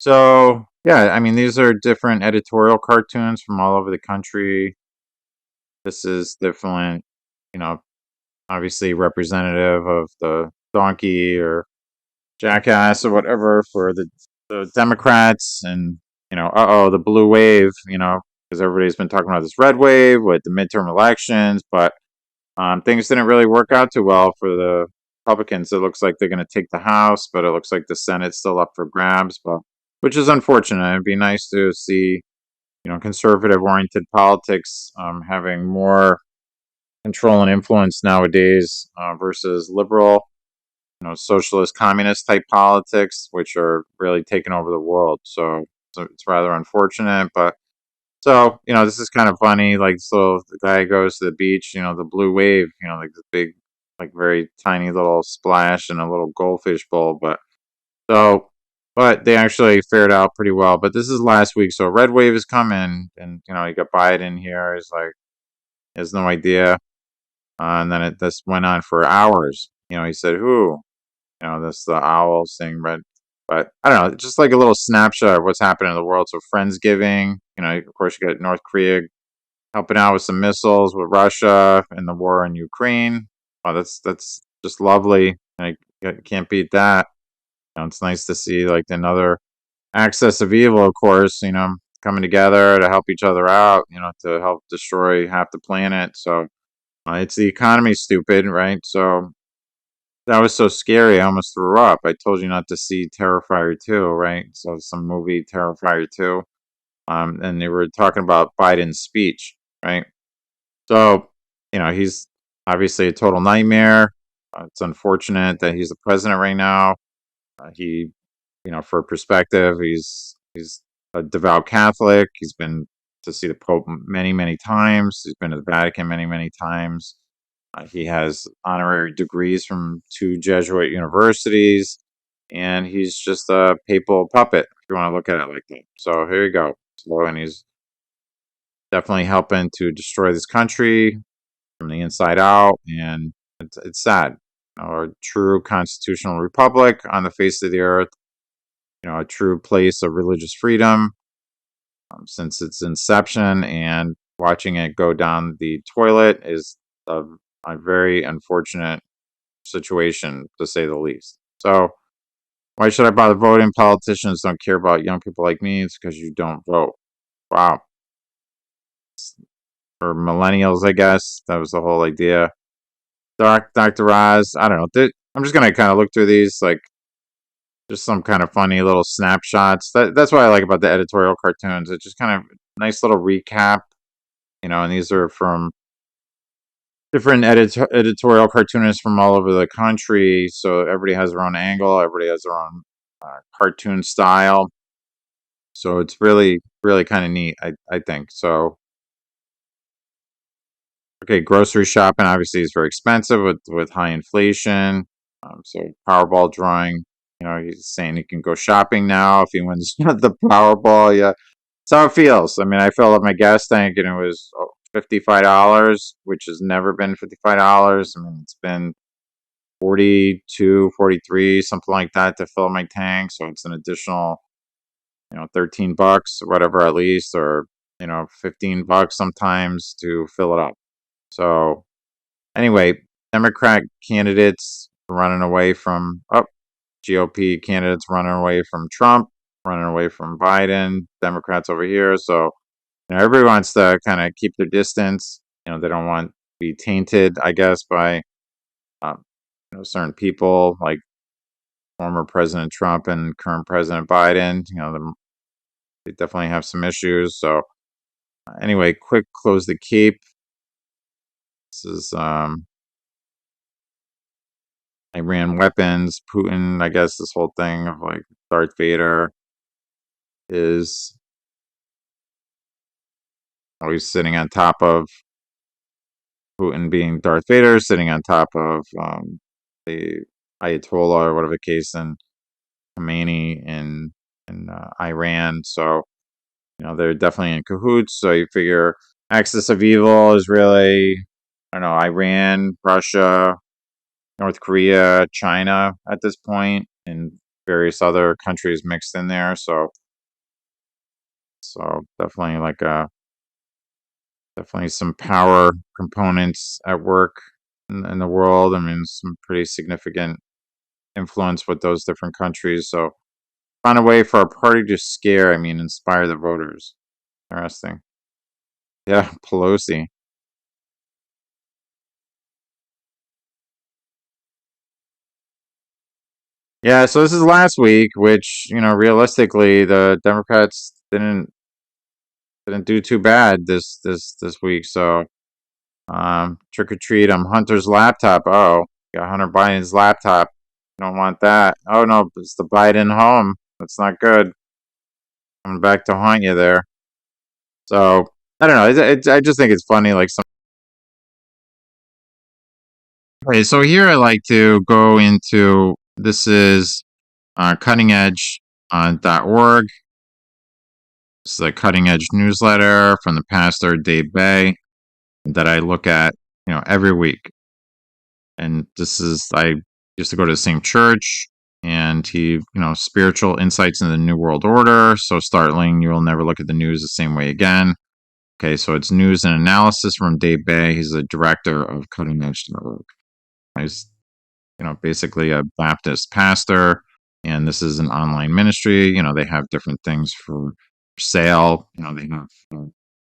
So, yeah, I mean, these are different editorial cartoons from all over the country. This is different, you know, obviously representative of the donkey or jackass or whatever for the Democrats, and the blue wave, because everybody's been talking about this red wave with the midterm elections, but things didn't really work out too well for the Republicans. It looks like they're going to take the House, but it looks like the Senate's still up for grabs, but which is unfortunate. It'd be nice to see conservative oriented politics having more control and influence nowadays versus liberal, socialist, communist type politics, which are really taking over the world. So it's rather unfortunate, but this is kind of funny. Like, so the guy goes to the beach, the blue wave, like the big, like very tiny little splash in a little goldfish bowl. So, but they actually fared out pretty well. But this is last week, so a red wave is coming, and you got Biden here. He's like, he has no idea, and then this went on for hours. He said, "Who?" This the owl saying red. But I don't know, just like a little snapshot of what's happening in the world. So Friendsgiving, of course, you got North Korea helping out with some missiles with Russia and the war in Ukraine. Oh, that's just lovely. Can't beat that. It's nice to see like another axis of evil, of course, coming together to help each other out, to help destroy half the planet. So it's the economy, stupid, right? So that was so scary, I almost threw up. I told you not to see Terrifier 2, right? So some movie Terrifier 2. And they were talking about Biden's speech, right? So, he's obviously a total nightmare. It's unfortunate that he's the president right now. He, for perspective, he's a devout Catholic. He's been to see the Pope many, many times. He's been to the Vatican many, many times. He has honorary degrees from two Jesuit universities, and he's just a papal puppet, if you want to look at it like that. So here you go. So, and he's definitely helping to destroy this country from the inside out, and it's sad. A true constitutional republic on the face of the earth, a true place of religious freedom since its inception, and watching it go down the toilet is a very unfortunate situation, to say the least. So, why should I bother voting? Politicians don't care about young people like me. It's because you don't vote. Wow. Or millennials, I guess. That was the whole idea. Dr. Oz, I don't know. I'm just going to kind of look through these, like, just some kind of funny little snapshots. That's what I like about the editorial cartoons. It's just kind of nice little recap, and these are from different editorial cartoonists from all over the country. So everybody has their own angle, everybody has their own cartoon style. So it's really, really kind of neat, I think. So, okay, grocery shopping obviously is very expensive with high inflation. So Powerball drawing, he's saying he can go shopping now if he wins the Powerball. Yeah, that's how it feels. I mean, I filled up my gas tank and it was $55, which has never been $55. I mean, it's been 42, 43, something like that to fill my tank. So it's an additional, $13 or whatever at least, or, $15 sometimes to fill it up. So anyway, Democrat candidates running away from GOP candidates running away from Trump, running away from Biden, Democrats over here. So everybody wants to kind of keep their distance. They don't want to be tainted, I guess, by certain people like former President Trump and current President Biden. They definitely have some issues. So anyway, quick close the cape. This is Iran weapons, Putin. I guess this whole thing of like Darth Vader is always sitting on top of Putin, being Darth Vader, sitting on top of the Ayatollah or whatever the case, and Khomeini in Iran. So they're definitely in cahoots. So you figure axis of evil is really, I don't know, Iran, Russia, North Korea, China at this point, in various other countries mixed in there. So definitely definitely some power components at work in the world. I mean, some pretty significant influence with those different countries. So find a way for our party to scare, I mean, inspire the voters. Interesting. Yeah, Pelosi. Yeah, so this is last week, which, realistically, the Democrats didn't do too bad this week. So, trick or treat, I'm Hunter's laptop. Oh, got Hunter Biden's laptop. Don't want that. Oh no, it's the Biden home. That's not good. Coming back to haunt you there. So I don't know. I just think it's funny. Like some. Okay, so here I like to go into. This is cuttingedge.org. This is a cutting edge newsletter from the pastor Dave Bay that I look at, every week. And this is I used to go to the same church, and he, spiritual insights into the New World Order. So startling, you will never look at the news the same way again. Okay, so it's news and analysis from Dave Bay. He's the director of Cutting Edge Network. He's, basically a Baptist pastor, and this is an online ministry. They have different things for sale. They have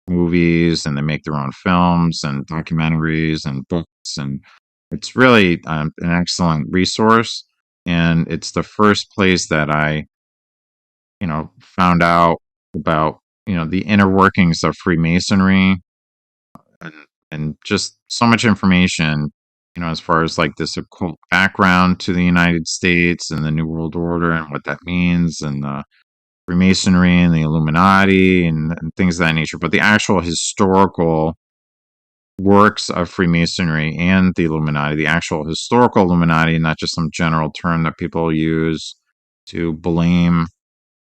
movies, and they make their own films and documentaries and books, and it's really an excellent resource. And it's the first place that I, found out about, the inner workings of Freemasonry, and, and just so much information, as far as like this occult background to the United States and the New World Order and what that means, and the Freemasonry and the Illuminati and things of that nature. But the actual historical works of Freemasonry and the Illuminati, the actual historical Illuminati, not just some general term that people use to blame,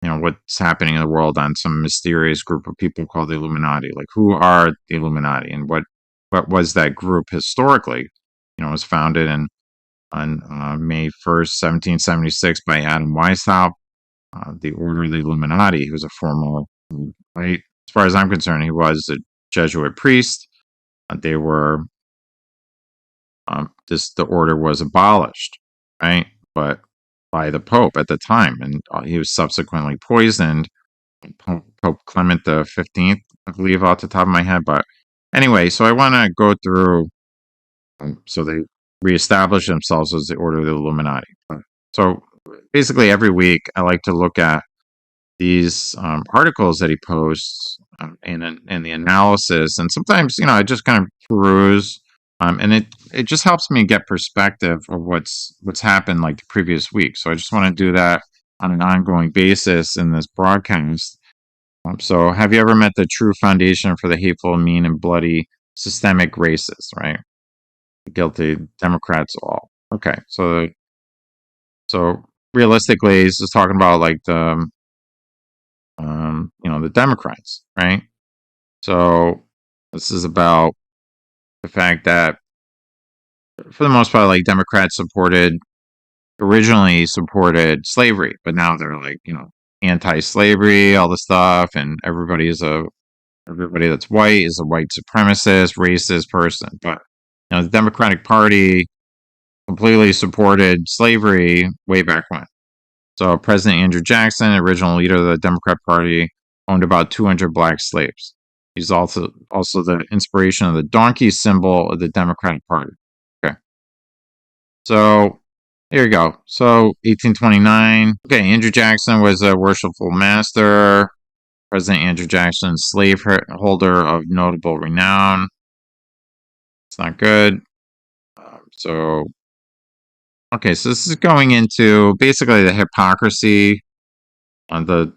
what's happening in the world on some mysterious group of people called the Illuminati. Like, who are the Illuminati, and what was that group historically? It was founded on May 1st, 1776 by Adam Weishaupt, the Order of the Illuminati. He was a former, right? As far as I'm concerned, he was a Jesuit priest. They were the order was abolished, right? But by the Pope at the time, and he was subsequently poisoned. Pope Clement the 15th, I believe, off the top of my head. But anyway, so I want to go through. So they reestablished themselves as the Order of the Illuminati. So basically, every week I like to look at these articles that he posts, and the analysis, and sometimes I just kind of peruse, and it just helps me get perspective of what's happened like the previous week. So I just want to do that on an ongoing basis in this broadcast. So have you ever met the true foundation for the hateful, mean, and bloody systemic racists? Right, guilty Democrats all. Okay, so realistically, he's just talking about like the Democrats, right? So this is about the fact that, for the most part, like Democrats originally supported slavery, but now they're like, anti-slavery, all the stuff, and everybody that's white is a white supremacist, racist person. But the Democratic Party completely supported slavery way back when. So President Andrew Jackson, original leader of the Democrat Party, owned about 200 black slaves. He's also the inspiration of the donkey symbol of the Democratic Party. Okay. So here you go. So 1829. Okay, Andrew Jackson was a worshipful master. President Andrew Jackson, slaveholder of notable renown. It's not good. So this is going into basically the hypocrisy on the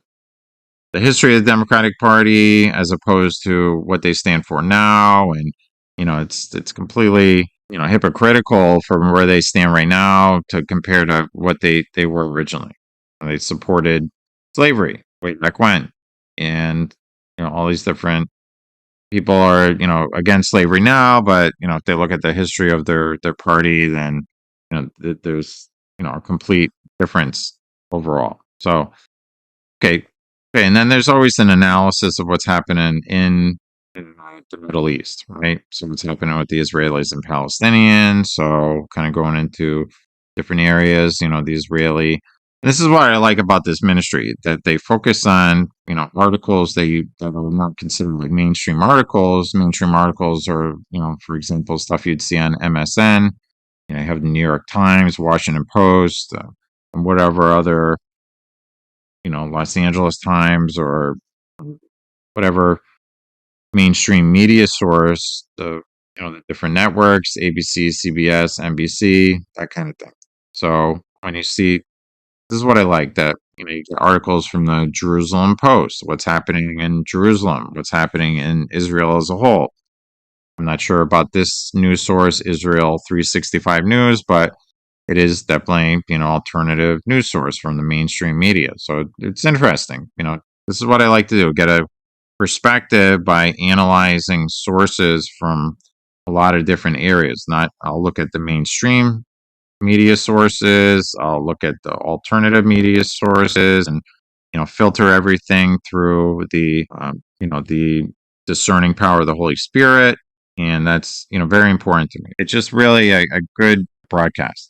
history of the Democratic Party as opposed to what they stand for now, and it's completely hypocritical from where they stand right now to compare to what they were originally. They supported slavery way back when, and all these different people are against slavery now, but if they look at the history of their party, then there's a complete difference overall. So, okay, okay, and then there's always an analysis of what's happening in the Middle East, right? So what's happening with the Israelis and Palestinians. So kind of going into different areas, the Israeli. And this is what I like about this ministry, that they focus on, articles that are not considered like mainstream articles. Mainstream articles are, for example, stuff you'd see on MSN. You have the New York Times, Washington Post, and whatever other, Los Angeles Times or whatever mainstream media source, the different networks, ABC, CBS, NBC, that kind of thing. So when you see, this is what I like, that you get articles from the Jerusalem Post, what's happening in Jerusalem, what's happening in Israel as a whole. I'm not sure about this news source, Israel 365 News, but it is definitely, alternative news source from the mainstream media. So it's interesting. This is what I like to do, get a perspective by analyzing sources from a lot of different areas. Not, I'll look at the mainstream media sources, I'll look at the alternative media sources, and filter everything through the discerning power of the Holy Spirit. And that's very important to me. It's just really a good broadcast.